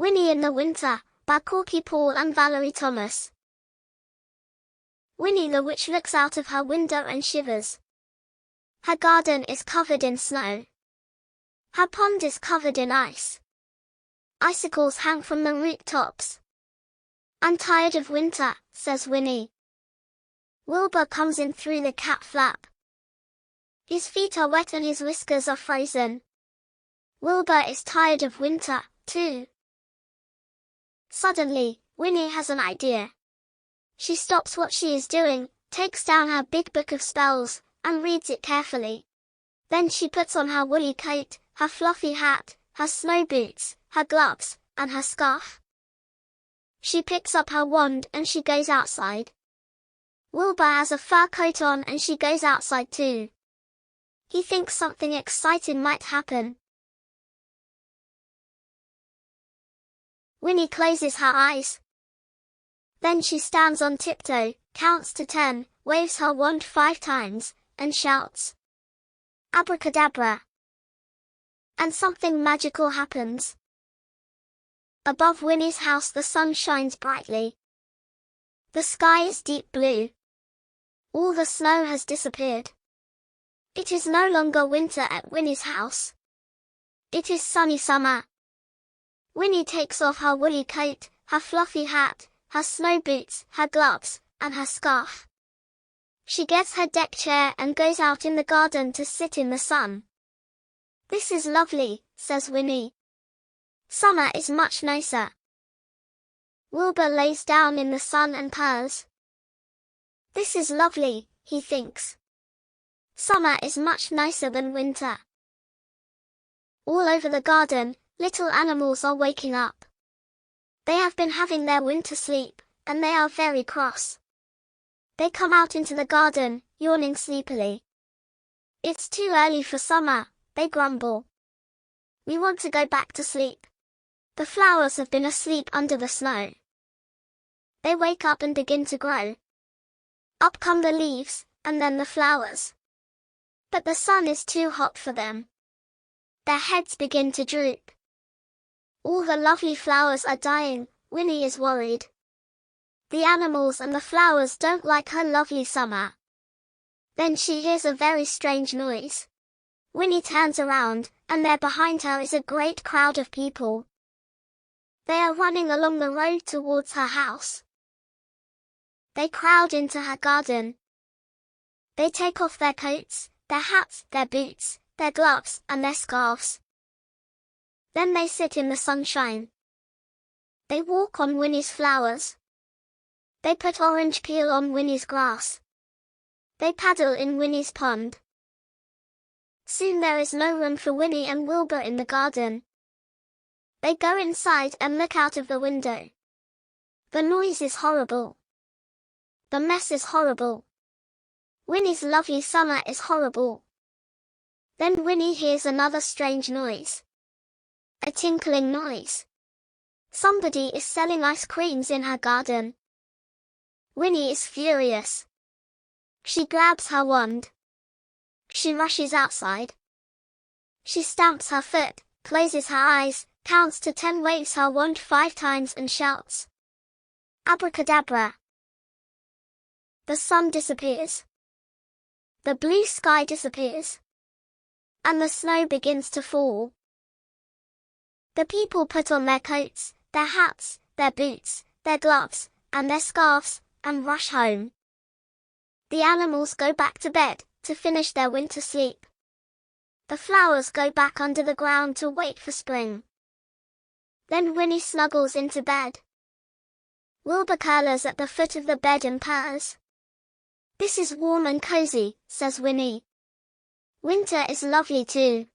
Winnie in the Winter, by Corky Paul and Valerie Thomas. Winnie the Witch looks out of her window and shivers. Her garden is covered in snow. Her pond is covered in ice. Icicles hang from the rooftops. "I'm tired of winter," says Winnie. Wilbur comes in through the cat flap. His feet are wet and his whiskers are frozen. Wilbur is tired of winter, too. Suddenly, Winnie has an idea. She stops what she is doing, takes down her big book of spells, and reads it carefully. Then she puts on her woolly coat, her fluffy hat, her snow boots, her gloves, and her scarf. She picks up her wand and she goes outside. Wilbur has a fur coat on and she goes outside too. He thinks something exciting might happen. Winnie closes her eyes. Then she stands on tiptoe, counts to 10, waves her wand 5 times, and shouts, "Abracadabra!" And something magical happens. Above Winnie's house the sun shines brightly. The sky is deep blue. All the snow has disappeared. It is no longer winter at Winnie's house. It is sunny summer. Winnie takes off her woolly coat, her fluffy hat, her snow boots, her gloves, and her scarf. She gets her deck chair and goes out in the garden to sit in the sun. "This is lovely," says Winnie. "Summer is much nicer." Wilbur lays down in the sun and purrs. "This is lovely," he thinks. "Summer is much nicer than winter." All over the garden, little animals are waking up. They have been having their winter sleep, and they are very cross. They come out into the garden, yawning sleepily. "It's too early for summer," they grumble. "We want to go back to sleep. The flowers have been asleep under the snow." They wake up and begin to grow. Up come the leaves, and then the flowers. But the sun is too hot for them. Their heads begin to droop. All the lovely flowers are dying. Winnie is worried. The animals and the flowers don't like her lovely summer. Then she hears a very strange noise. Winnie turns around, and there behind her is a great crowd of people. They are running along the road towards her house. They crowd into her garden. They take off their coats, their hats, their boots, their gloves, and their scarves. Then they sit in the sunshine. They walk on Winnie's flowers. They put orange peel on Winnie's grass. They paddle in Winnie's pond. Soon there is no room for Winnie and Wilbur in the garden. They go inside and look out of the window. The noise is horrible. The mess is horrible. Winnie's lovely summer is horrible. Then Winnie hears another strange noise. A tinkling noise. Somebody is selling ice creams in her garden. Winnie is furious. She grabs her wand. She rushes outside. She stamps her foot, closes her eyes, counts to 10, waves her wand 5 times and shouts, "Abracadabra!" The sun disappears. The blue sky disappears. And the snow begins to fall. The people put on their coats, their hats, their boots, their gloves, and their scarves, and rush home. The animals go back to bed, to finish their winter sleep. The flowers go back under the ground to wait for spring. Then Winnie snuggles into bed. Wilbur curls at the foot of the bed and purrs. "This is warm and cozy," says Winnie. "Winter is lovely too."